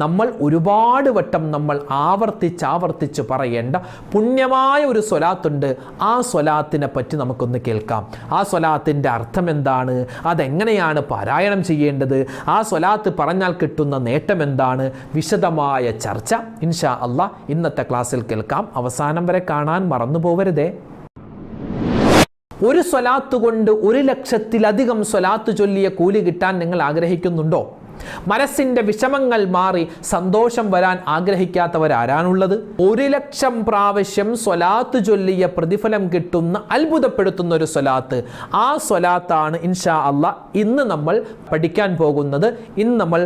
നമ്മൾ ഒരുപാട് വട്ടം നമ്മൾ ആവർത്തിച്ച് പറയേണ്ട പുണ്യമായ ഒരു സ്വലാത്തുണ്ട്. ആ സ്വലാത്തിനെ പറ്റി നമുക്കൊന്ന് കേൾക്കാം. ആ സ്വലാത്തിൻ്റെ അർത്ഥം എന്താണ്, അതെങ്ങനെയാണ് പാരായണം ചെയ്യേണ്ടത്, ആ സ്വലാത്ത് പറഞ്ഞാൽ കിട്ടുന്ന നേട്ടം എന്താണ്, വിശദമായ ചർച്ച ഇൻഷാ അല്ലാഹ് ഇന്നത്തെ ക്ലാസ്സിൽ കേൾക്കാം. അവസാനം വരെ കാണാൻ മറന്നു പോവരുതേ. ഒരു സ്വലാത്ത് കൊണ്ട് 1,00,000-ലധികം സ്വലാത്ത് ചൊല്ലിയ കൂലി കിട്ടാൻ നിങ്ങൾ ആഗ്രഹിക്കുന്നുണ്ടോ? മനസ്സിൻ്റെ വിഷമങ്ങൾ മാറി സന്തോഷം വരാൻ ആഗ്രഹിക്കാത്തവരാരാണുള്ളത്? 1,00,000 പ്രാവശ്യം സ്വലാത്ത് ചൊല്ലിയ പ്രതിഫലം കിട്ടുന്ന അത്ഭുതപ്പെടുത്തുന്ന ഒരു സ്വലാത്ത്, ആ സ്വലാത്താണ് ഇൻഷാ അല്ലാഹ് ഇന്ന് നമ്മൾ പഠിക്കാൻ പോകുന്നത്, ഇന്ന് നമ്മൾ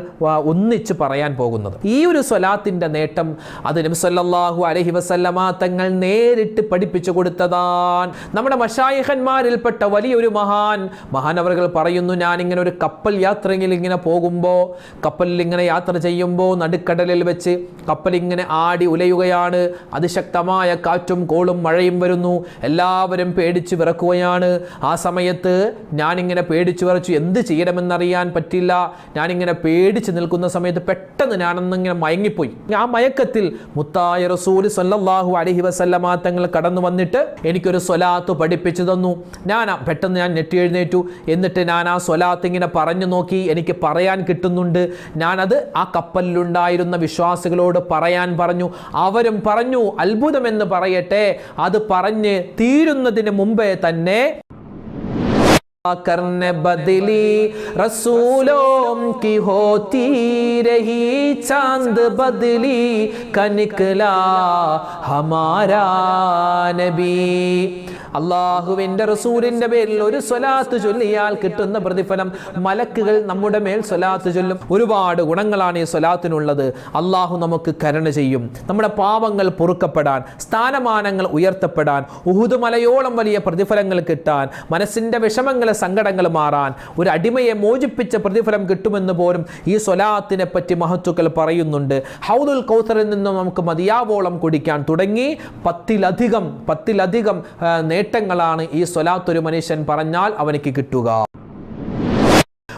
ഒന്നിച്ച് പറയാൻ പോകുന്നത്. ഈ ഒരു സ്വലാത്തിൻ്റെ നേട്ടം അത് നബി സല്ലല്ലാഹു അലൈഹി വസല്ലമ തങ്ങൾ നേരിട്ട് പഠിപ്പിച്ചു കൊടുത്തതാണ്. നമ്മുടെ മശായിഖന്മാരിൽപ്പെട്ട വലിയൊരു മഹാനവറുകൾ പറയുന്നു, ഞാനിങ്ങനെ ഒരു കപ്പൽ യാത്രയിൽ ഇങ്ങനെ പോകുമ്പോൾ, കപ്പലിൽ ഇങ്ങനെ യാത്ര ചെയ്യുമ്പോൾ നടുക്കടലിൽ വെച്ച് കപ്പലിങ്ങനെ ആടി ഉലയുകയാണ്. അതിശക്തമായ കാറ്റും കോളും മഴയും വരുന്നു. എല്ലാവരും പേടിച്ച് വിറക്കുകയാണ്. ആ സമയത്ത് ഞാനിങ്ങനെ പേടിച്ച് വിറച്ചു, എന്ത് ചെയ്യണമെന്നറിയാൻ പറ്റില്ല. ഞാനിങ്ങനെ പേടിച്ച് നിൽക്കുന്ന സമയത്ത് പെട്ടെന്ന് ഞാനൊന്നിങ്ങനെ മയങ്ങിപ്പോയി. ആ മയക്കത്തിൽ മുത്തായ റസൂൽ സല്ലല്ലാഹു അലൈഹി വസല്ലമ തങ്ങൾ കടന്നു വന്നിട്ട് എനിക്കൊരു സ്വലാത്ത് പഠിപ്പിച്ചു തന്നു. പെട്ടെന്ന് ഞാൻ ഞെട്ടി എഴുന്നേറ്റു. എന്നിട്ട് ഞാൻ ആ സ്വലാത്ത് ഇങ്ങനെ പറഞ്ഞു നോക്കി. എനിക്ക് പറയാൻ കിട്ടുന്നുണ്ട്. ഞാനത് ആ കപ്പലിലുണ്ടായിരുന്ന വിശ്വാസികളോട് പറയാൻ പറഞ്ഞു. അവരും പറഞ്ഞു. അത്ഭുതമെന്ന് പറയട്ടെ, അത് പറഞ്ഞ് തീരുന്നതിന് മുമ്പേ തന്നെ करने बदली रसूलों की होती रही, चांद बदली का निकला हमारा नबी. അള്ളാഹുവിൻ്റെ റസൂലിൻ്റെ പേരിൽ ഒരു സ്വലാത്ത് ചൊല്ലിയാൽ കിട്ടുന്ന പ്രതിഫലം മലക്കുകൾ നമ്മുടെ മേൽ സ്വലാത്ത് ചൊല്ലും. ഒരുപാട് ഗുണങ്ങളാണ് ഈ സ്വലാത്തിനുള്ളത്. അള്ളാഹു നമുക്ക് കരുണ ചെയ്യും. നമ്മുടെ പാപങ്ങൾ പൊറുക്കപ്പെടാൻ, സ്ഥാനമാനങ്ങൾ ഉയർത്തപ്പെടാൻ, ഉഹുദ് മലയോളം വലിയ പ്രതിഫലങ്ങൾ കിട്ടാൻ, മനസ്സിൻ്റെ വിഷമങ്ങൾ സങ്കടങ്ങൾ മാറാൻ, ഒരു അടിമയെ മോചിപ്പിച്ച പ്രതിഫലം കിട്ടുമെന്ന് പോലും ഈ സ്വലാത്തിനെ പറ്റി മഹത്തുക്കൾ പറയുന്നുണ്ട്. ഹൗദുൽ കൗസറിൽ നിന്നും നമുക്ക് മതിയാവോളം കുടിക്കാൻ തുടങ്ങി 10-ലധികം നേട്ടങ്ങളാണ് ഈ സ്വലാത്ത് ഒരു മനുഷ്യൻ പറഞ്ഞാൽ അവനിക്ക് കിട്ടുക.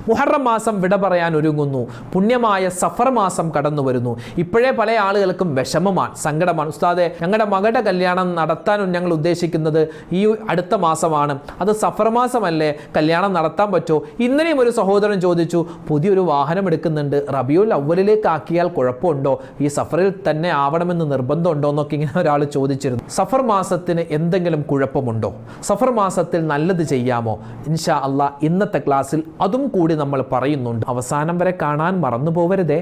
മുഹറം മാസം വിട പറയാൻ ഒരുങ്ങുന്നു. പുണ്യമായ സഫർ മാസം കടന്നു വരുന്നു. ഇപ്പോഴേ പല ആളുകൾക്കും വിഷമമാണ്, സങ്കടമാണ്. ഉസ്താദെ, ഞങ്ങളുടെ മകളുടെ കല്യാണം നടത്താനും ഞങ്ങൾ ഉദ്ദേശിക്കുന്നത് ഈ അടുത്ത മാസമാണ്, അത് സഫർ മാസമല്ലേ, കല്യാണം നടത്താൻ പറ്റുമോ? ഇന്നലെയും ഒരു സഹോദരൻ ചോദിച്ചു, പുതിയൊരു വാഹനം എടുക്കുന്നുണ്ട്, റബിയുൽ അവ്വലിലേക്ക് ആക്കിയാൽ കുഴപ്പമുണ്ടോ, ഈ സഫറിൽ തന്നെ ആവണമെന്ന് നിർബന്ധമുണ്ടോ എന്നൊക്കെ ഇങ്ങനെ ഒരാൾ ചോദിച്ചിരുന്നു. സഫർ മാസത്തിന് എന്തെങ്കിലും കുഴപ്പമുണ്ടോ? സഫർ മാസത്തിൽ നല്ലത് ചെയ്യാമോ? ഇൻഷാ അല്ലാഹ് ഇന്നത്തെ ക്ലാസ്സിൽ അതും കൂടി നമ്മൾ പറയുന്നുണ്ട്. അവസാനം വരെ കാണാൻ മറന്നു പോവരുതേ.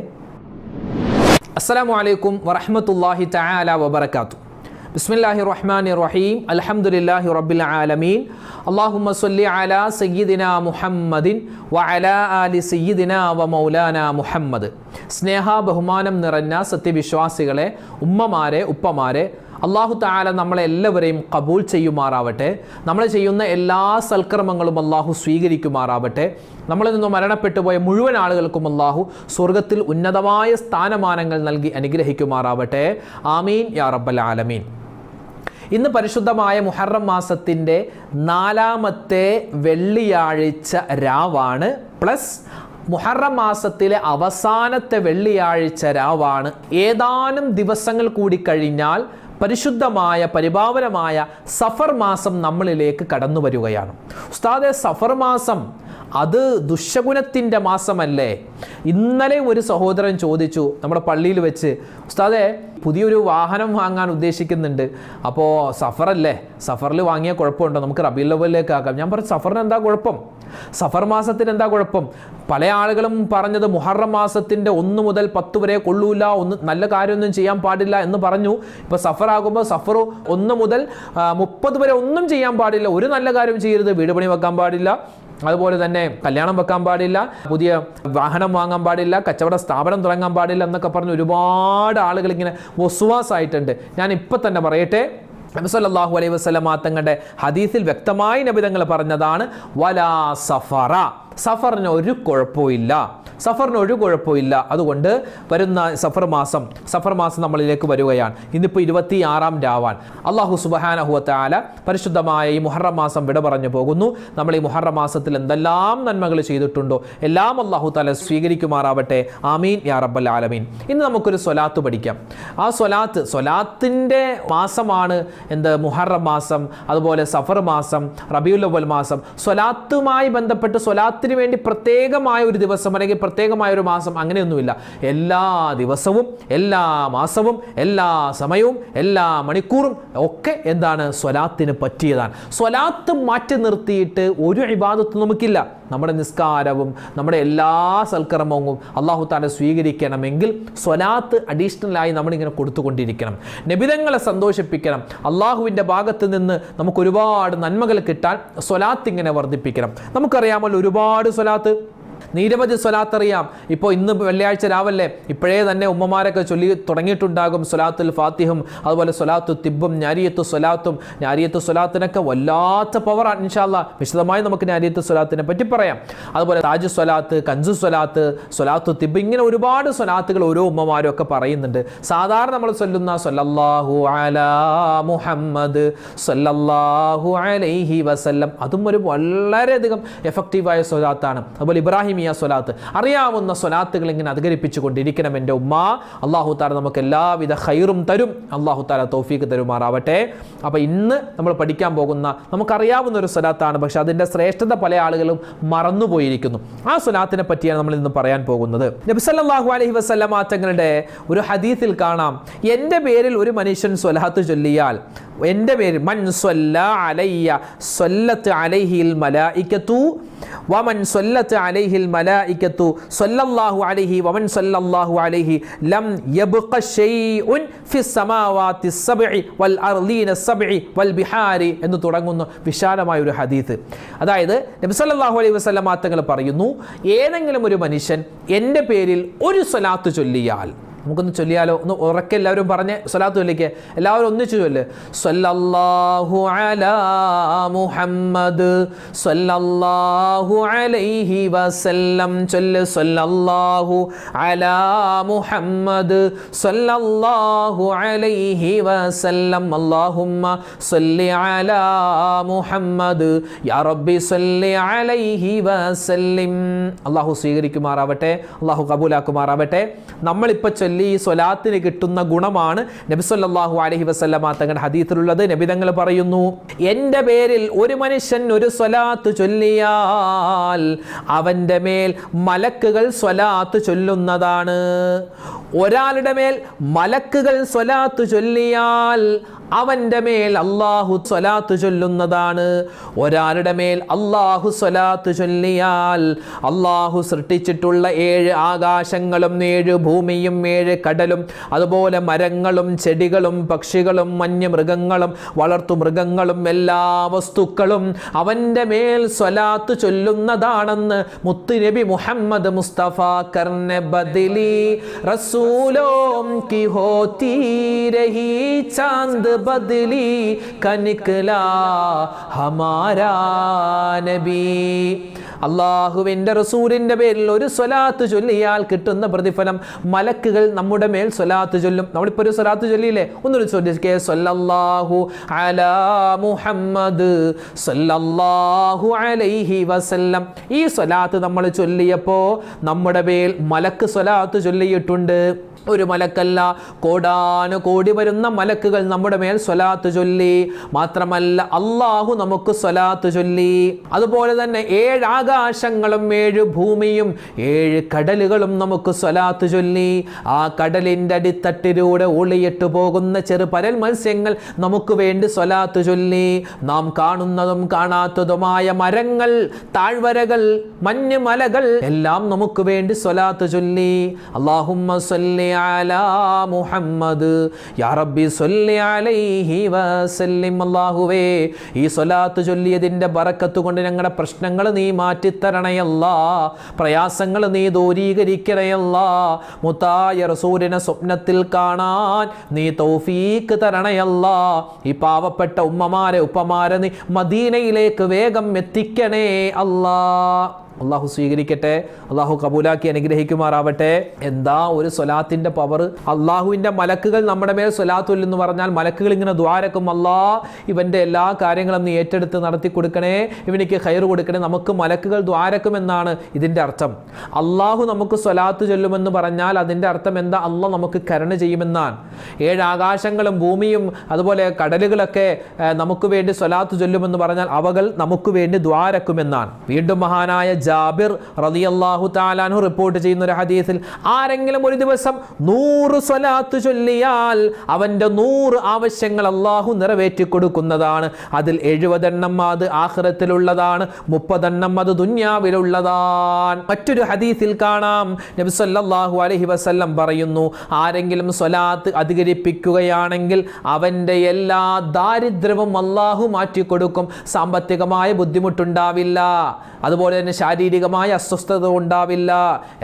അസ്സലാമു അലൈക്കും വറഹ്മത്തുള്ളാഹി തആല വബറകാതുഹു. ബിസ്മില്ലാഹിർ റഹ്മാനിർ റഹീം. അൽഹംദുലില്ലാഹി റബ്ബിൽ ആലമീൻ. അല്ലാഹുമ്മ സ്വല്ലി അലാ സയ്യിദിനാ മുഹമ്മദിൻ വഅലാ ആലി സയ്യിദിനാ വമൗലാനാ മുഹമ്മദ്. സ്നേഹ ബഹുമാനം നിറഞ്ഞ സത്യവിശ്വാസികളെ, ഉമ്മമാരെ, ഉപ്പമാരെ, അള്ളാഹു തആല നമ്മളെല്ലാവരെയും കബൂൽ ചെയ്യുമാറാവട്ടെ. നമ്മൾ ചെയ്യുന്ന എല്ലാ സൽക്കർമ്മങ്ങളും അള്ളാഹു സ്വീകരിക്കുമാറാവട്ടെ. നമ്മളിൽ നിന്നും മരണപ്പെട്ടു പോയ മുഴുവൻ ആളുകൾക്കും അള്ളാഹു സ്വർഗത്തിൽ ഉന്നതമായ സ്ഥാനമാനങ്ങൾ നൽകി അനുഗ്രഹിക്കുമാറാവട്ടെ. ആമീൻ യാ റബ്ബൽ ആലമീൻ. ഇന്ന് പരിശുദ്ധമായ മുഹറം മാസത്തിൻ്റെ 4ാമത്തെ വെള്ളിയാഴ്ച രാവാണ്, പ്ലസ് മുഹറം മാസത്തിലെ അവസാനത്തെ വെള്ളിയാഴ്ച രാവാണ്. ഏതാനും ദിവസങ്ങൾ കൂടി കഴിഞ്ഞാൽ പരിശുദ്ധമായ പരിപാവനമായ സഫർ മാസം നമ്മളിലേക്ക് കടന്നു വരികയാണ്. ഉസ്താദെ, സഫർ മാസം അത് ദുശ്ശകുനത്തിൻ്റെ മാസമല്ലേ? ഇന്നലെ ഒരു സഹോദരൻ ചോദിച്ചു നമ്മുടെ പള്ളിയിൽ വെച്ച്, ഉസ്താദെ പുതിയൊരു വാഹനം വാങ്ങാൻ ഉദ്ദേശിക്കുന്നുണ്ട്, അപ്പോൾ സഫറല്ലേ, സഫറിൽ വാങ്ങിയാൽ കുഴപ്പമുണ്ടോ, നമുക്ക് റബീഉൽ അവ്വലിലേക്ക് ആക്കാം. ഞാൻ പറഞ്ഞു, സഫറിന് എന്താ കുഴപ്പം, സഫർ മാസത്തിന് എന്താ കുഴപ്പം? പല ആളുകളും പറഞ്ഞത് മുഹറം മാസത്തിൻ്റെ 1 മുതൽ 10 വരെ കൊള്ളൂല, നല്ല കാര്യമൊന്നും ചെയ്യാൻ പാടില്ല എന്ന് പറഞ്ഞു. ഇപ്പോൾ സഫർ ആകുമ്പോൾ സഫർ 1 മുതൽ 30 വരെ ഒന്നും ചെയ്യാൻ പാടില്ല, ഒരു നല്ല കാര്യം ചെയ്യരുത്, വീട് പണി വെക്കാൻ പാടില്ല, അതുപോലെ തന്നെ കല്യാണം വെക്കാൻ പാടില്ല, പുതിയ വാഹനം വാങ്ങാൻ പാടില്ല, കച്ചവട സ്ഥാപനം തുടങ്ങാൻ പാടില്ല എന്നൊക്കെ പറഞ്ഞ് ഒരുപാട് ആളുകൾ ഇങ്ങനെ വസ്വാസായിട്ടുണ്ട്. ഞാൻ ഇപ്പം തന്നെ പറയട്ടെ, നബി സല്ലല്ലാഹു അലൈഹി വസല്ലം തങ്ങളുടെ ഹദീസിൽ വ്യക്തമായി നബി തങ്ങൾ പറഞ്ഞതാണ്, വലാ സഫറ, സഫറിന് ഒരു കുഴപ്പമില്ല, സഫറിന് ഒരു കുഴപ്പമില്ല. അതുകൊണ്ട് വരുന്ന സഫർ മാസം നമ്മളിലേക്ക് വരികയാണ്. ഇന്നിപ്പോൾ 26-ാം രാവാൻ. അള്ളാഹു സുബ്ഹാനഹു വ തആല പരിശുദ്ധമായ ഈ മുഹറം മാസം വിട പറഞ്ഞു പോകുന്നു. നമ്മൾ ഈ മുഹറം മാസത്തിൽ എന്തെല്ലാം നന്മകൾ ചെയ്തിട്ടുണ്ടോ എല്ലാം അള്ളാഹു തആല സ്വീകരിക്കുമാറാവട്ടെ. ആമീൻ യാ റബ്ബൽ ആലമീൻ. ഇന്ന് നമുക്കൊരു സ്വലാത്ത് പഠിക്കാം. ആ സ്വലാത്തിൻ്റെ മാസമാണ് മുഹറം മാസം, അതുപോലെ സഫർ മാസം, റബീഉൽ അവ്വൽ മാസം. സ്വലാത്തുമായി ബന്ധപ്പെട്ട് സ്വലാത്തിന് വേണ്ടി പ്രത്യേകമായ ഒരു ദിവസം അല്ലെങ്കിൽ പ്രത്യേകമായ ഒരു മാസം അങ്ങനെയൊന്നുമില്ല. എല്ലാ ദിവസവും, എല്ലാ മാസവും, എല്ലാ സമയവും, എല്ലാ മണിക്കൂറും ഒക്കെ സ്വലാത്തിന് പറ്റിയതാണ്. സ്വലാത്ത് മാറ്റി നിർത്തിയിട്ട് ഒരു ഇബാദത്തും നമുക്കില്ല. നമ്മുടെ നിസ്കാരവും നമ്മുടെ എല്ലാ സൽക്കർമ്മവും അല്ലാഹു തആല സ്വീകരിക്കണമെങ്കിൽ സ്വലാത്ത് അഡീഷണലായി നമ്മളിങ്ങനെ കൊടുത്തുകൊണ്ടിരിക്കണം. നബിതങ്ങളെ സന്തോഷിപ്പിക്കണം. അള്ളാഹുവിൻ്റെ ഭാഗത്ത് നിന്ന് നമുക്ക് ഒരുപാട് നന്മകൾ കിട്ടാൻ സ്വലാത്ത് ഇങ്ങനെ വർദ്ധിപ്പിക്കണം. നമുക്കറിയാമല്ലോ ഒരുപാട് സ്വലാത്ത്, നിരവധി സ്വലാത്ത് അറിയാം. ഇപ്പോൾ ഇന്ന് വെള്ളിയാഴ്ച രാവല്ലേ, ഇപ്പോഴേ തന്നെ ഉമ്മമാരൊക്കെ ചൊല്ലി തുടങ്ങിയിട്ടുണ്ടാകും സ്വലാത്തുൽ ഫാത്തിഹും അതുപോലെ സ്വലാത്തു തിബ്ബും നാരിയത്തു സ്വലാത്തും. നാരിയത്തു സ്വലാത്തിനൊക്കെ വല്ലാത്ത പവറാണ്. ഇൻഷാ അല്ലാഹ് വിശദമായി നമുക്ക് നാരിയത്തു സ്വലാത്തിനെ പറ്റി പറയാം. അതുപോലെ താജു സ്വലാത്ത്, കൻസു സ്വലാത്ത്, സ്വലാത്തു തിബ്ബ്, ഇങ്ങനെ ഒരുപാട് സ്വലാത്തുകൾ ഓരോ ഉമ്മമാരും ഒക്കെ പറയുന്നുണ്ട്. സാധാരണ നമ്മൾ ചൊല്ലുന്ന സല്ലല്ലാഹു അലാ മുഹമ്മദ് സല്ലല്ലാഹു അലൈഹി വസല്ലം, അതും ഒരു വളരെയധികം എഫക്റ്റീവായ സ്വലാത്താണ്. അതുപോലെ ഇബ്രാഹിമിയ സ്വലാത്ത്, അറിയാവുന്ന സ്വലാത്തുകൾ ഇങ്ങനെ അധികരിപ്പിച്ചു കൊണ്ടിരിക്കണം എൻ്റെ ഉമ്മ. അല്ലാഹു തആല നമുക്ക് എല്ലാവിധ ഖൈറും തരും. അല്ലാഹു തആല തൗഫീഖ് തരുമാറാവട്ടെ. അപ്പോൾ ഇന്ന് നമ്മൾ പഠിക്കാൻ പോകുന്ന നമുക്കറിയാവുന്ന ഒരു സ്വലാത്താണ്, പക്ഷെ അതിൻ്റെ ശ്രേഷ്ഠത പല ആളുകളും മറന്നുപോയിരിക്കുന്നു. ആ സ്വലാത്തിനെ പറ്റിയാണ് നമ്മൾ ഇന്ന് പറയാൻ പോകുന്നത്. നബി സല്ലല്ലാഹു അലൈഹി വസല്ലം തങ്ങളുടെ ഒരു ഹദീസിൽ കാണാം, എൻ്റെ പേരിൽ ഒരു മനുഷ്യൻ സ്വലാത്ത് ചൊല്ലിയാൽ, എൻ്റെ പേരിൽ മൻ സ്വല്ല അലയ്യ സ്വല്ലത്ത് അലൈഹിൽ മലായികത്തു വമൻ സ്വല്ലത്ത് അലൈഹിൽ മലായികത്തു സ്വല്ലല്ലാഹു അലൈഹി വമൻ സ്വല്ലല്ലാഹു അലൈഹി ലം യബ്ഖ ശൈഉൻ ഫിസ് സമാവാതി സബ്ഇ വൽ അർളീന സബ്ഇ വൽ ബിഹാരി എന്ന് തുടങ്ങുന്ന വിശാലമായ ഒരു ഹദീസ്. അതായത് നബി സല്ലല്ലാഹു അലൈഹി വസല്ലം തങ്ങൾ പറയുന്നു, ഏതെങ്കിലും ഒരു മനുഷ്യൻ എൻ്റെ പേരിൽ ഒരു സ്വലാത്ത് ചൊല്ലിയാൽ, നമുക്കൊന്ന് ചൊല്ലിയാലോ? ഒന്ന് ഉറക്കെ എല്ലാവരും പറഞ്ഞ് സ്വലാത്ത് ചൊല്ലിക്കേ, എല്ലാവരും ഒന്നിച്ചു ചൊല്ല്. സ്വല്ലല്ലാഹു അലാ മുഹമ്മദ് സ്വല്ലല്ലാഹു അലൈഹി വസല്ലം ചൊല്ല്. സ്വല്ലല്ലാഹു അലാ മുഹമ്മദ് സ്വല്ലല്ലാഹു അലൈഹി വസല്ലം. അല്ലാഹുമ്മ സ്വല്ലി അലാ മുഹമ്മദ് യാ റബ്ബി സ്വല്ലി അലൈഹി വസല്ലിം. അല്ലാഹു സ്വീകരിക്കുമാറാവട്ടെ, അല്ലാഹു കബൂലാക്കുമാറാവട്ടെ. നമ്മളിപ്പോൾ ഈ സ്വലാത്തിന് കിട്ടുന്ന ഗുണമാണ് നബി സല്ലല്ലാഹു അലൈഹി വസല്ലമ തങ്ങളുടെ ഹദീസിലുള്ളത്. നബി തങ്ങൾ പറയുന്നു, എൻ്റെ പേരിൽ ഒരു മനുഷ്യൻ ഒരു സ്വലാത്ത് ചൊല്ലിയാൽ അവൻ്റെ മേൽ മലക്കുകൾ സ്വലാത്ത് ചൊല്ലുന്നതാണ്. ഒരാളുടെ മേൽ മലക്കുകൾ സ്വലാത്ത് ചൊല്ലിയാൽ അവൻ്റെ മേൽ അല്ലാഹു സ്വലാത്ത് ചൊല്ലുന്നതാണ്. ഒരാളുടെ മേൽ അല്ലാഹു സ്വലാത്ത് ചൊല്ലിയാൽ അല്ലാഹു സൃഷ്ടിച്ചിട്ടുള്ള 7 ആകാശങ്ങളും 7 ഭൂമിയും 7 കടലും അതുപോലെ മരങ്ങളും ചെടികളും പക്ഷികളും വന്യമൃഗങ്ങളും വളർത്തുമൃഗങ്ങളും എല്ലാ വസ്തുക്കളും അവൻ്റെ മേൽ സ്വലാത്ത് ചൊല്ലുന്നതാണെന്ന് മുത്തുനബി മുഹമ്മദ് മുസ്തഫ കർനെ ബദലി റസൂലോം കി ഹോത്തി രഹി ചാന്ദ് ബദലി കനിക്കലാ ഹമാരാ നബി. അള്ളാഹുവിൻ്റെ റസൂലിൻ്റെ പേരിൽ ഒരു സ്വലാത്ത് ചൊല്ലിയാൽ കിട്ടുന്ന പ്രതിഫലം മലക്കുകൾ നമ്മുടെ മേൽ സ്വലാത്ത് ചൊല്ലും. നമ്മളിപ്പോൾ ഒരു സ്വലാത്ത് ചൊല്ലിയില്ലേ, ഒന്നൊരു ചൊല്ലിക്കേ, സ്വല്ലല്ലാഹു അലാ മുഹമ്മദ് സ്വല്ലല്ലാഹു അലൈഹി വസല്ലം. ഈ സ്വലാത്ത് നമ്മൾ ചൊല്ലിയപ്പോൾ നമ്മുടെ മേൽ മലക്ക് സ്വലാത്ത് ചൊല്ലിയിട്ടുണ്ട്. ഒരു മലക്കല്ല, കോടാനുകോടി വരുന്ന മലക്കുകൾ നമ്മുടെ മേൽ സ്വലാത്ത് ചൊല്ലി. മാത്രമല്ല അള്ളാഹു നമുക്ക് സ്വലാത്ത് ചൊല്ലി. അതുപോലെ തന്നെ 7 ആകാശങ്ങളും 7 ഭൂമിയും 7 കടലുകളും നമുക്ക് സ്വലാത്ത് ചൊല്ലി. ആ കടലിൻ്റെ അടിത്തട്ടിലൂടെ ഒളിയിട്ട് പോകുന്ന ചെറുപരൽ മത്സ്യങ്ങൾ നമുക്ക് വേണ്ടി സ്വലാത്ത് ചൊല്ലി. നാം കാണുന്നതും കാണാത്തതുമായ മരങ്ങൾ, താഴ്വരകൾ, മഞ്ഞ് മലകൾ എല്ലാം നമുക്ക് വേണ്ടി സ്വലാത്ത് ചൊല്ലി. അല്ലാഹുമ്മ സ്വല്ലി അലാ മുഹമ്മദ് യാ റബ്ബി സ്വല്ലി അലൈഹി വസല്ലിം. അല്ലാഹുവേ, ഈ സ്വലാത്ത് ചൊല്ലിയതിൻ്റെ ബറക്കത്ത് കൊണ്ട് ഞങ്ങളുടെ പ്രശ്നങ്ങൾ നീ മാറ്റി മാറ്റിത്തരണയല്ല, പ്രയാസങ്ങൾ നീ ദൂരീകരിക്കണയല്ല, മുത്തായ റസൂലിനെ സ്വപ്നത്തിൽ കാണാൻ നീ തൗഫീക്ക് തരണയല്ല, ഈ പാവപ്പെട്ട ഉമ്മമാരെ ഉപ്പമാരെ നീ മദീനയിലേക്ക് വേഗം എത്തിക്കണേ അല്ലാ. അള്ളാഹു സ്വീകരിക്കട്ടെ, അള്ളാഹു കബൂലാക്കി അനുഗ്രഹിക്കുമാറാവട്ടെ. എന്താ ഒരു സ്വലാത്തിന്റെ പവർ! അള്ളാഹുവിന്റെ മലക്കുകൾ നമ്മുടെ മേൽ സ്വലാത്തുൽ എന്ന് പറഞ്ഞാൽ മലക്കുകൾ ഇങ്ങനെ ദ്വാരക്കും, അല്ലാ ഇവന്റെ എല്ലാ കാര്യങ്ങളും നീ ഏറ്റെടുത്ത് നടത്തി കൊടുക്കണേ, ഇവനിക്ക് ഖൈർ കൊടുക്കണേ. നമുക്ക് മലക്കുകൾ ദ്വാരക്കുമെന്നാണ് ഇതിന്റെ അർത്ഥം. അള്ളാഹു നമുക്ക് സ്വലാത്ത് ചൊല്ലുമെന്ന് പറഞ്ഞാൽ അതിന്റെ അർത്ഥം എന്താ? അള്ളാഹ് നമുക്ക് കരുണ ചെയ്യുമെന്നാണ്. 7 ആകാശങ്ങളും ഭൂമിയും അതുപോലെ കടലുകളൊക്കെ നമുക്ക് വേണ്ടി സ്വലാത്ത് ചൊല്ലുമെന്ന് പറഞ്ഞാൽ അവകൾ നമുക്ക് വേണ്ടി ദ്വാരക്കുമെന്നാണ്. വീണ്ടും മഹാനായ ജാബിർ റളിയല്ലാഹു തആല അൻഹു റിപ്പോർട്ട് ചെയ്യുന്ന ഒരു ഹദീസിൽ, ആരെങ്കിലും ഒരു ദിവസം 100 സ്വലാത്ത് ചൊല്ലിയാൽ അവന്റെ 100 ആവശ്യങ്ങൾ അല്ലാഹു നിറവേറ്റി കൊടുക്കുന്നതാണ്. അതിൽ 70 എണ്ണം അത് ആഖിറത്തിലുള്ളതാണ്, 30 എണ്ണം അത് ദുനിയാവിലുള്ളതാണ്. മറ്റൊരു ഹദീസിൽ കാണാം നബി സല്ലല്ലാഹു അലൈഹി വസല്ലം പറയുന്നു, ആരെങ്കിലും സ്വലാത്ത് അധികരിപ്പിക്കുകയാണെങ്കിൽ അവന്റെ എല്ലാ ദാരിദ്ര്യവും അല്ലാഹു മാറ്റിക്കൊടുക്കും. സാമ്പത്തികമായ ബുദ്ധിമുട്ടുണ്ടാവില്ല, അതുപോലെ തന്നെ ശാരീരികമായ അസ്വസ്ഥത ഉണ്ടാവില്ല,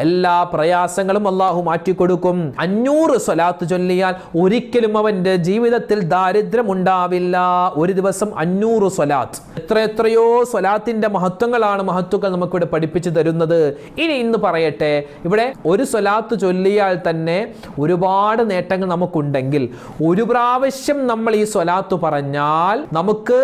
എല്ലാ പ്രയാസങ്ങളും അല്ലാഹു മാറ്റിക്കൊടുക്കും. 500 സ്വലാത്ത് ചൊല്ലിയാൽ ഒരിക്കലും അവന്റെ ജീവിതത്തിൽ ദാരിദ്ര്യം ഉണ്ടാവില്ല. ഒരു ദിവസം 500 സ്വലാത്ത്. എത്രയോ സ്വലാത്തിന്റെ മഹത്വങ്ങളാണ് മഹത്തുക്കൾ നമുക്കിവിടെ പഠിപ്പിച്ചു തരുന്നത്. ഇന്ന് പറയട്ടെ, ഇവിടെ ഒരു സ്വലാത്ത് ചൊല്ലിയാൽ തന്നെ ഒരുപാട് നേട്ടങ്ങൾ നമുക്കുണ്ടെങ്കിൽ, ഒരു പ്രാവശ്യം നമ്മൾ ഈ സ്വലാത്ത് പറഞ്ഞാൽ നമുക്ക്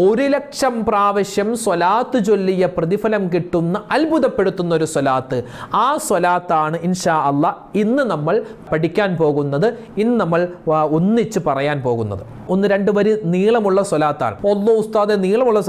1,00,000 പ്രാവശ്യം സ്വലാത്ത് ചൊല്ലിയ പ്രതിഫലം കിട്ടുന്ന അത്ഭുതപ്പെടുത്തുന്ന ഒരു സ്വലാത്ത്. ആ സ്വലാത്താണ് ഇൻഷാ അല്ലാഹ് ഇന്ന് നമ്മൾ പഠിക്കാൻ പോകുന്നത്, ഇന്ന് നമ്മൾ ഒന്നിച്ച് പറയാൻ പോകുന്നത്. 1-2 വരി നീളമുള്ള സ്വലാത്താണ്. ഒന്നോ ഉസ്താദെ നീളമുള്ള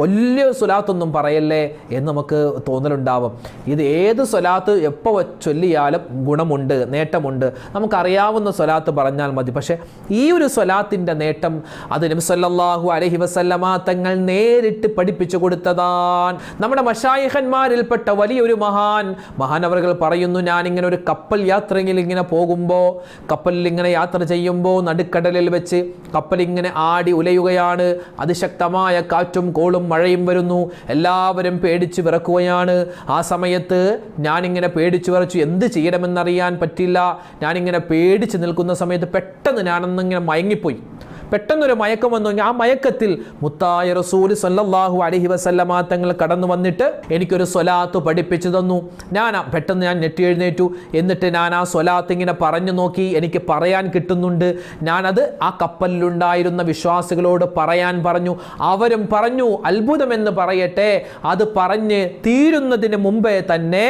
വലിയ സ്വലാത്തൊന്നും പറയല്ലേ എന്ന് നമുക്ക് തോന്നലുണ്ടാവും. ഇത് ഏത് സ്വലാത്ത് എപ്പോൾ ചൊല്ലിയാലും ഗുണമുണ്ട്, നേട്ടമുണ്ട്. നമുക്കറിയാവുന്ന സ്വലാത്ത് പറഞ്ഞാൽ മതി. പക്ഷേ ഈ ഒരു സ്വലാത്തിൻ്റെ നേട്ടം അത് നബി സല്ലല്ലാഹു അലൈഹി വസല്ലമ തങ്ങൾ നേരിട്ട് പഠിപ്പിച്ചു കൊടുത്തതാണ്. നമ്മുടെ മശായിഖന്മാരിൽപ്പെട്ട വലിയൊരു മഹാനവറുകൾ പറയുന്നു, ഞാനിങ്ങനെ ഒരു കപ്പൽ യാത്രയിൽ ഇങ്ങനെ പോകുമ്പോൾ, കപ്പലിൽ ഇങ്ങനെ യാത്ര ചെയ്യുമ്പോൾ നടുക്കടലിൽ വെച്ച് കപ്പൽ ഇങ്ങനെ ആടി ഉലയുകയാണ്. അതിശക്തമായ കാറ്റും കോളും മഴയും വരുന്നു. എല്ലാവരും പേടിച്ച് വിറക്കുകയാണ്. ആ സമയത്ത് ഞാനിങ്ങനെ പേടിച്ചു വിറച്ചു, എന്ത് ചെയ്യണമെന്നറിയാൻ പറ്റില്ല. ഞാനിങ്ങനെ പേടിച്ച് നിൽക്കുന്ന സമയത്ത് പെട്ടെന്ന് ഞാനൊന്നിങ്ങനെ മയങ്ങിപ്പോയി. പെട്ടെന്നൊരു മയക്കം വന്നു. ആ മയക്കത്തിൽ മുത്തായ റസൂൽ സല്ലല്ലാഹു അലൈഹി വസല്ലമ തങ്ങൾ കടന്നു വന്നിട്ട് എനിക്കൊരു സ്വലാത്ത് പഠിപ്പിച്ചു തന്നു. പെട്ടെന്ന് ഞാൻ ഞെട്ടി എഴുന്നേറ്റു. എന്നിട്ട് ഞാൻ ആ സ്വലാത്ത് ഇങ്ങനെ പറഞ്ഞു നോക്കി. എനിക്ക് പറയാൻ കിട്ടുന്നുണ്ട്. ഞാനത് ആ കപ്പലിലുണ്ടായിരുന്ന വിശ്വാസികളോട് പറയാൻ പറഞ്ഞു. അവരും പറഞ്ഞു. അത്ഭുതമെന്ന് പറയട്ടെ, അത് പറഞ്ഞ് തീരുന്നതിന് മുമ്പേ തന്നെ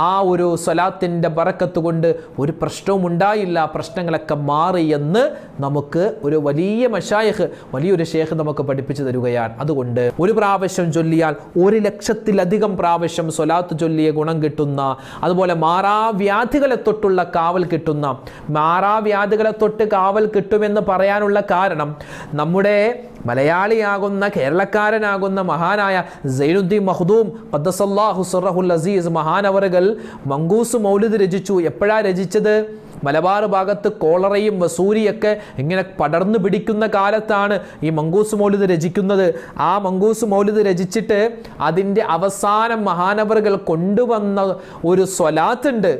ആ ഒരു സ്വലാത്തിൻ്റെ ബറക്കത്ത് കൊണ്ട് ഒരു പ്രശ്നവും ഉണ്ടായില്ല, പ്രശ്നങ്ങളൊക്കെ മാറി എന്ന് നമുക്ക് ഒരു വലിയ മശായിഖ്, വലിയൊരു ഷേഖ് നമുക്ക് പഠിപ്പിച്ചു തരികയാണ്. അതുകൊണ്ട് ഒരു പ്രാവശ്യം ചൊല്ലിയാൽ 1,00,000-ലധികം പ്രാവശ്യം സ്വലാത്ത് ചൊല്ലിയ ഗുണം കിട്ടുന്ന, അതുപോലെ മാറാവ്യാധികളെ തൊട്ടുള്ള കാവൽ കിട്ടുന്ന, മാറാവ്യാധികളെ തൊട്ട് കാവൽ കിട്ടുമെന്ന് പറയാനുള്ള കാരണം നമ്മുടെ മലയാളിയാകുന്ന കേരളക്കാരനാകുന്ന മഹാനായ സൈനുദ്ദീൻ മഖ്ദൂം ഖദ്ദസല്ലാഹു സിർറഹുൽ അസീസ് മഹാനവറുകൾ മങ്കൂസ് മൗലിദ് രചിച്ചു. എപ്പോഴാണ് രചിച്ചത്? മലബാർ ഭാഗത്ത് കോളറയും വസൂരിയൊക്കെ ഇങ്ങനെ പടർന്നു പിടിക്കുന്ന കാലത്താണ് ഈ മങ്കൂസ് മൗലിദ് രചിക്കുന്നത്. ആ മങ്കൂസ് മൗലിദ് രചിച്ചിട്ട് അതിൻ്റെ അവസാനം മഹാനവറുകൾ കൊണ്ടുവന്ന ഒരു സ്വലാത്തുണ്ട്.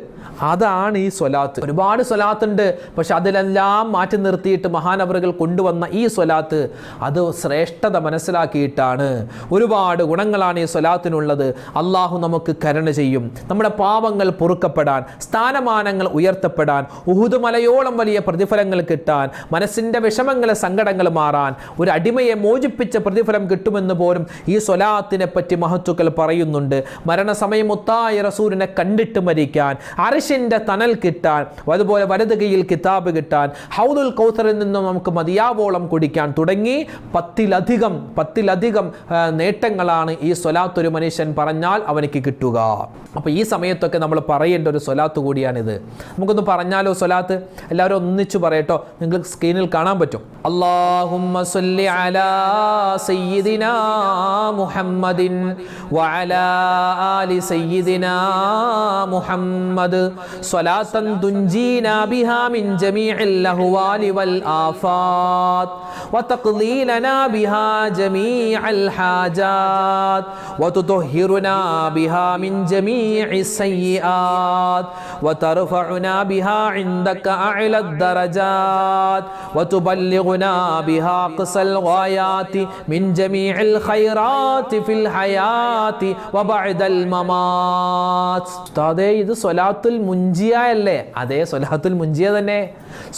അതാണ് ഈ സ്വലാത്ത്. ഒരുപാട് സ്വലാത്തുണ്ട്, പക്ഷെ അതിലെല്ലാം മാറ്റി നിർത്തിയിട്ട് മഹാനവറുകൾ കൊണ്ടുവന്ന ഈ സ്വലാത്ത് അത് ശ്രേഷ്ഠത മനസ്സിലാക്കിയിട്ടാണ്. ഒരുപാട് ഗുണങ്ങളാണ് ഈ സ്വലാത്തിനുള്ളത്. അള്ളാഹു നമുക്ക് കരുണ ചെയ്യും. നമ്മുടെ പാപങ്ങൾ പൊറുക്കപ്പെടാൻ, സ്ഥാനമാനങ്ങൾ ഉയർത്തപ്പെടാൻ, ഉഹുദ് മലയോളം വലിയ പ്രതിഫലങ്ങൾ കിട്ടാൻ, മനസ്സിൻ്റെ വിഷമങ്ങൾ സങ്കടങ്ങൾ മാറാൻ, ഒരു അടിമയെ മോചിപ്പിച്ച പ്രതിഫലം കിട്ടുമെന്ന് പോലും ഈ സ്വലാത്തിനെ പറ്റി മഹത്തുക്കൾ പറയുന്നുണ്ട്. മരണസമയം മുത്തായ റസൂലിനെ കണ്ടിട്ട് മരിക്കാൻ, അർശിന്റെ തണൽ കിട്ടാൻ, അതുപോലെ വലത് കൈയിൽ കിതാബ് കിട്ടാൻ, ഹൗദുൽ കൗസറിൽ നിന്നും നമുക്ക് മതിയാവോളം കുടിക്കാൻ തുടങ്ങി 10-ലധികം നേട്ടങ്ങളാണ് ഈ സ്വലാത്ത് ഒരു മനുഷ്യൻ പറഞ്ഞാൽ അവനിക്ക് കിട്ടുക. അപ്പോൾ ഈ സമയത്തൊക്കെ നമ്മൾ പറയേണ്ട ഒരു സ്വലാത്ത് കൂടിയാണിത്. നമുക്കൊന്ന് പറഞ്ഞാലോ സ്വലാത്ത്? എല്ലാവരും ഒന്നിച്ചു പറയട്ടോ, നിങ്ങൾക്ക് സ്ക്രീനിൽ കാണാൻ പറ്റും. അല്ലാഹുമ്മ സ്വല്ലി അലാ സയ്യിദിനാ മുഹമ്മദിൻ വഅലാ ആലി സയ്യിദിനാ മുഹമ്മദ് സ്വലാത്തൻ തുൻജീനാ ബിഹാ മിൻ ജമീഇൽ ലഹ്വാലി വൽ ആഫാത്ത് വതഖ്ലീ ലനാ ബിഹാ ജമീഅൽ ഹാജാത്ത് വതുത്ഹിറുനാ ബിഹാ മിൻ ജമീഇസ് സയ്യിആത്ത് വതർഫഉനാ ബിഹാ ഇൻദക അഅലദ് ദറജാത്ത് വതുബല്ലിഗുനാ ബിഹാ ഖസൽ ഗായാതി മിൻ ജമീഇൽ ഖൈറാത്തി ഫിൽ ഹയാത്തി വബഅദൽ മമാത്ത്. ഉസ്താദേ, ഇത് സ്വലാത്തുൽ മുൻജിയ അല്ലേ? അതേ, സ്വലാത്തുൽ മുൻജിയ തന്നെ.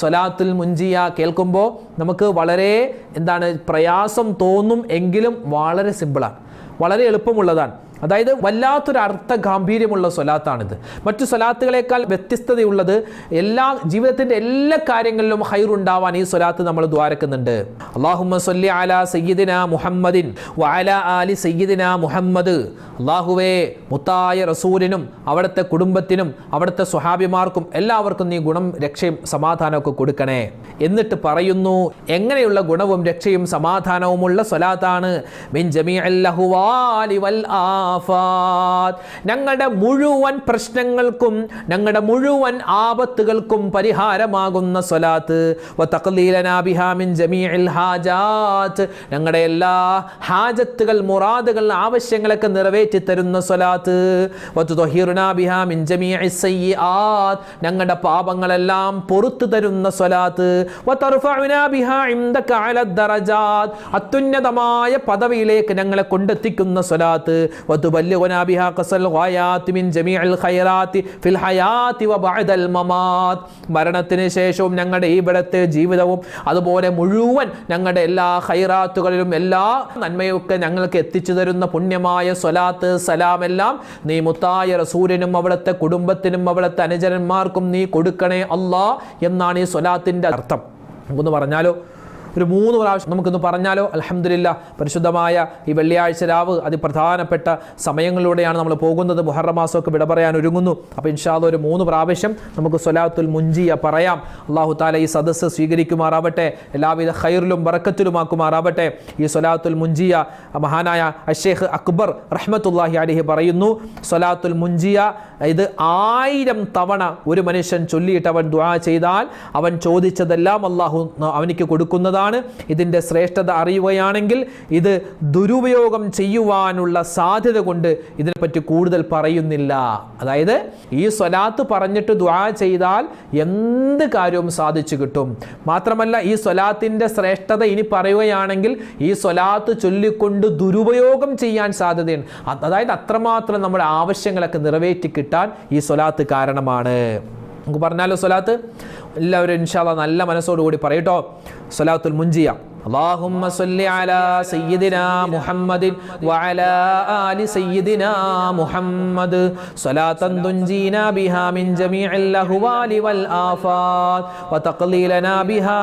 സ്വലാത്തുൽ മുൻജിയ കേൾക്കുമ്പോൾ നമുക്ക് വളരെ പ്രയാസം തോന്നും, എങ്കിലും വളരെ സിമ്പിളാണ്, വളരെ എളുപ്പമുള്ളതാണ്. അതായത് വല്ലാത്തൊരു അർത്ഥ ഗാംഭീര്യമുള്ള സ്വലാത്താണിത്. മറ്റു സ്വലാത്തുകളെക്കാൾ വ്യത്യസ്തതയുള്ളത് ജീവിതത്തിന്റെ എല്ലാ കാര്യങ്ങളിലും ഖൈറുണ്ടാവാൻ ഈ സ്വലാത്ത് നമ്മൾ ദ്വാരക്കുന്നുണ്ട്. അല്ലാഹുമ്മ സ്വല്ലി അലാ സയ്യിദിനാ മുഹമ്മദിൻ വഅലാ ആലി സയ്യിദിനാ മുഹമ്മദ്. അല്ലാഹുവേ, മുത്തായ റസൂലിനും അവിടുത്തെ കുടുംബത്തിനും അവിടുത്തെ സ്വഹാബിമാർക്കും എല്ലാവർക്കും നീ ഗുണം, രക്ഷയും സമാധാനമൊക്കെ കൊടുക്കണേ. എന്നിട്ട് പറയുന്നു, എങ്ങനെയുള്ള ഗുണവും രക്ഷയും സമാധാനവുമുള്ള സ്വലാത്താണ് മിൻ ജമീഇൽ ലഹ്വാലി വൽ ആഫാത്ത്. ഞങ്ങളുടെ മുഴുവൻ പ്രശ്നങ്ങൾക്കും ഞങ്ങളുടെ മുഴുവൻ ആപത്തുകൾക്കും പരിഹാരമാകുന്ന സ്വലാത്ത്. വതഖ്ലീ ലനാ ബിഹാ മിൻ ജമീഇൽ ഹാജാത്ത്. ഞങ്ങളുടെ എല്ലാ ഹാജത്തുകൾ, മുറാദുകൾ, ആവശ്യങ്ങളൊക്കെ നിറവേറ്റി തരുന്ന സ്വലാത്ത്. വതുത്ഹിറുനാ ബിഹാ മിൻ ജമീഇസ് സയ്യിആത്ത്. ഞങ്ങളുടെ പാപങ്ങളെല്ലാം പുറത്തു തരുന്ന സ്വലാത്ത്. വതർഫഉനാ ബിഹാ ഇൻദക അലദ് ദറജാത്ത്. അത്യുന്നതമായ പദവിയിലേക്ക് ഞങ്ങളെ കൊണ്ടെത്തിക്കുന്ന സ്വലാത്ത്. വതുബല്ലിഗുനാ ബിഹാ ഖസൽ ഗായാതി മിൻ ജമീഇൽ ഖൈറാത്തി ഫിൽ ഹയാത്തി വബഅദൽ മമാത്ത്. മരണത്തിന് ശേഷവും ഞങ്ങളുടെ ഈ ഇവിടത്തെ ജീവിതവും അതുപോലെ മുഴുവൻ ഞങ്ങളുടെ എല്ലാ ഖൈറാത്തുകളിലും എല്ലാ നന്മയൊക്കെ ഞങ്ങൾക്ക് എത്തിച്ചു തരുന്ന പുണ്യമായ സ്വലാത്ത്, സലാമെല്ലാം നീ മുത്തായ റസൂലിനും അവിടുത്തെ കുടുംബത്തിനും അവിടുത്തെ അനുചരന്മാർക്കും നീ കൊടുക്കണേ അല്ലാ എന്നാണ് ഈ സ്വലാത്തിന്റെ അർത്ഥം. നമുക്കൊന്ന് പറഞ്ഞാലോ, ഒരു 3 പ്രാവശ്യം നമുക്കൊന്ന് പറഞ്ഞാലോ? അൽഹംദുലില്ലാഹ്, പരിശുദ്ധമായ ഈ വെള്ളിയാഴ്ച രാവ് അതിപ്രധാനപ്പെട്ട സമയങ്ങളിലൂടെയാണ് നമ്മൾ പോകുന്നത്. മുഹറം മാസമൊക്കെ വിട പറയാൻ ഒരുങ്ങുന്നു. അപ്പോൾ ഇൻഷാ അല്ലാഹ് ഒരു 3 പ്രാവശ്യം നമുക്ക് സ്വലാത്തുൽ മുൻജിയ പറയാം. അല്ലാഹു തആല ഈ സദസ്സ് സ്വീകരിക്കുമാറാവട്ടെ, എല്ലാവിധ ഖൈറിലും ബറക്കത്തിലുമാക്കുമാറാവട്ടെ. ഈ സ്വലാത്തുൽ മുൻജിയ മഹാനായ അശ്ശൈഖ് അക്ബർ റഹ്മത്തുള്ളാഹി അലൈഹി പറയുന്നു, സ്വലാത്തുൽ മുൻജിയ ഇത് 1000 തവണ ഒരു മനുഷ്യൻ ചൊല്ലിയിട്ട് അവൻ ദുആ ചെയ്താൽ അവൻ ചോദിച്ചതെല്ലാം അല്ലാഹു അവനിക്ക് കൊടുക്കുന്നതാണ്. ഇതിന്റെ ശ്രേഷ്ഠത അറിയുകയാണെങ്കിൽ ഇത് ദുരുപയോഗം ചെയ്യുവാനുള്ള സാധ്യത കൊണ്ട് ഇതിനെപ്പറ്റി കൂടുതൽ പറയുന്നില്ല. അതായത് ഈ സ്വലാത്ത് പറഞ്ഞിട്ട് ദുആ ചെയ്താൽ എന്ത് കാര്യവും സാധിച്ചു കിട്ടും. മാത്രമല്ല ഈ സ്വലാത്തിന്റെ ശ്രേഷ്ഠത ഇനി പറയുകയാണെങ്കിൽ ഈ സ്വലാത്ത് ചൊല്ലിക്കൊണ്ട് ദുരുപയോഗം ചെയ്യാൻ സാധ്യതയുണ്ട്. അതായത് അത്രമാത്രം നമ്മുടെ ആവശ്യങ്ങളൊക്കെ നിറവേറ്റി കിട്ടാൻ ഈ സ്വലാത്ത് കാരണമാണ്. നമുക്ക് പറഞ്ഞാലോ സ്വലാത്ത്? എല്ലാവരും ഇൻഷാ അല്ലാഹ് നല്ല മനസ്സോടുകൂടി പറയട്ടോ. സ്വലാത്തുൽ മുൻജിയ. اللهم صل على سيدنا محمد وعلى آل سيدنا محمد صلاة تنجينا بها من جميع الأهوال والآفات وتقضي لنا بها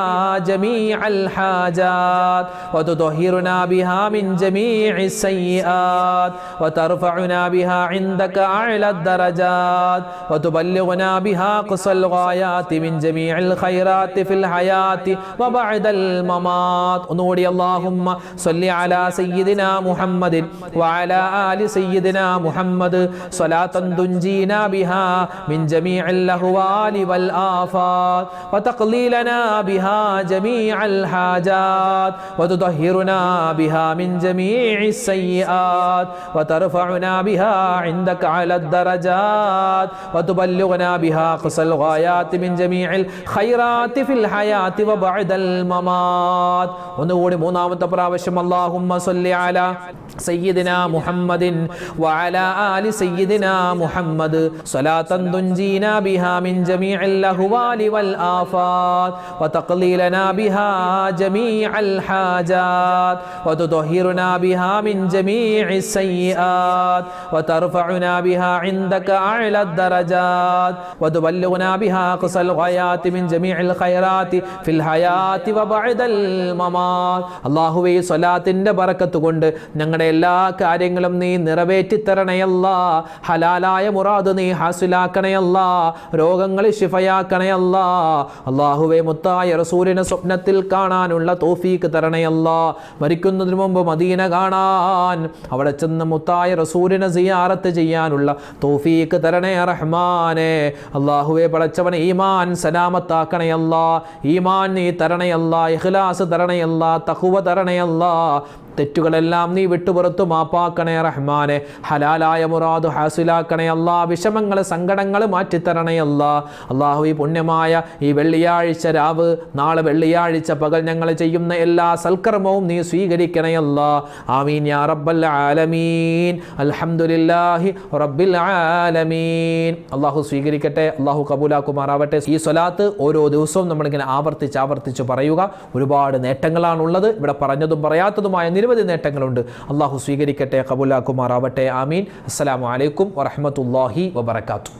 جميع الحاجات وتطهرنا بها من جميع السيئات وترفعنا بها عندك أعلى الدرجات وتبلغنا بها قصى الغايات من جميع الخيرات في الحياة وبعد الممات. ഒന്നുകൂടി അല്ലാഹുമ്മ സ്വല്ലി അലാ സയ്യിദിനാ മുഹമ്മദിൻ വഅലാ ആലി സയ്യിദിനാ മുഹമ്മദ് സ്വലാത്തൻ തുൻജീനാ ബിഹാ മിൻ ജമീഇൽ ലഹ്വാലി വൽ ആഫാത്ത് വതഖ്ലീ ലനാ ബിഹാ ജമീഅൽ ഹാജാത്ത് വതുത്ഹിറുനാ ബിഹാ മിൻ ജമീഇസ് സയ്യിആത്ത് വതർഫഉനാ ബിഹാ ഇൻദക അലദ് ദറജാത്ത് വതുബല്ലിഗുനാ ബിഹാ ഖസൽ ഗായാതി മിൻ ജമീഇൽ ഖൈറാത്തി ഫിൽ ഹയാത്തി വബഅദൽ മമാത്ത്. ഒന്നുകൂടി 3ാമത്തെ പ്രാവശ്യം അല്ലാഹുമ്മ സ്വല്ലി അലാ സയ്യിദിനാ മുഹമ്മദിൻ വഅലാ ആലി സയ്യിദിനാ മുഹമ്മദ് സ്വലാത്തൻ തുൻജീനാ ബിഹാ മിൻ ജമീഇൽ ലഹ്വാലി വൽ ആഫാത്ത് വതഖ്ലീ ലനാ ബിഹാ ജമീഅൽ ഹാജാത്ത് വതുത്ഹിറുനാ ബിഹാ മിൻ ജമീഇസ് സയ്യിആത്ത് വതർഫഉനാ ബിഹാ ഇൻദക അഅലദ് ദറജാത്ത് വതുബല്ലിഗുനാ ബിഹാ ഖസൽ ഗായാതി മിൻ ജമീഇൽ ഖൈറാത്തി ഫിൽ ഹയാത്തി വബഅദൽ അല്ലാഹുവേ സ്വലാത്തിന്റെ ബറക്കത്ത് കൊണ്ട് ഞങ്ങളുടെ എല്ലാ കാര്യങ്ങളും നീ നിറവേറ്റി തരണയല്ലാ. ഹലാലായ മുറാദ് നീ ഹാസിലാക്കണയല്ലാ. രോഗങ്ങൾ ശിഫയാക്കണയല്ലാ. അല്ലാഹുവേ മുത്തായ റസൂലിനെ സ്വപ്നത്തിൽ കാണാനുള്ള തൗഫീക്ക് തരണയല്ലാ. മരിക്കുന്നതിന് മുമ്പ് മദീന കാണാൻ, അവിടെ ചെന്ന് മുത്തായ റസൂലിനെ സിയാറത്ത് ചെയ്യാനുള്ള തൗഫീക്ക് തരണേ റഹ്മാനെ. അല്ലാഹുവേ പടച്ചവനെ ഈമാൻ സലാമത്താക്കണയല്ലാ. ഈമാൻ നീ തരണയല്ലാ. ഇഖ്ലാസ് തരണയല്ലാ. തഖ്വ തരണയല്ലാ. തെറ്റുകളെല്ലാം നീ വിട്ടുപുറത്തു മാപ്പാക്കണേ റഹ്മാനെ. ഹലാലായ മുറാദ് ഹാസിലാക്കണേ അല്ലാ. വിഷമങ്ങൾ സങ്കടങ്ങൾ മാറ്റിത്തരണേ അല്ലാ. അല്ലാഹു ഈ പുണ്യമായ ഈ വെള്ളിയാഴ്ച രാവ്, നാളെ വെള്ളിയാഴ്ച പകൽ ഞങ്ങൾ ചെയ്യുന്ന എല്ലാ സൽക്കർമ്മവും നീ സ്വീകരിക്കണേ അല്ലാ. ആമീൻ യാ റബ്ബൽ ആലമീൻ. അൽഹംദുലില്ലാഹി റബ്ബിൽ ആലമീൻ. അല്ലാഹു സ്വീകരിക്കട്ടെ, അല്ലാഹു കബൂലാക്കുമാറാവട്ടെ. ഈ സ്വലാത്ത് ഓരോ ദിവസവും നമ്മളിങ്ങനെ ആവർത്തിച്ച് പറയുക. ഒരുപാട് നേട്ടങ്ങളാണുള്ളത്. ഇവിടെ പറഞ്ഞതും പറയാത്തതുമായ നിരവധി നേട്ടങ്ങളുണ്ട്. അല്ലാഹു സ്വീകരിക്കട്ടെ, ഖബൂലാക്കുമാറാവട്ടെ. ആമീൻ. അസ്സലാമു അലൈക്കും വറഹ്മത്തുള്ളാഹി വബറകാതുഹു.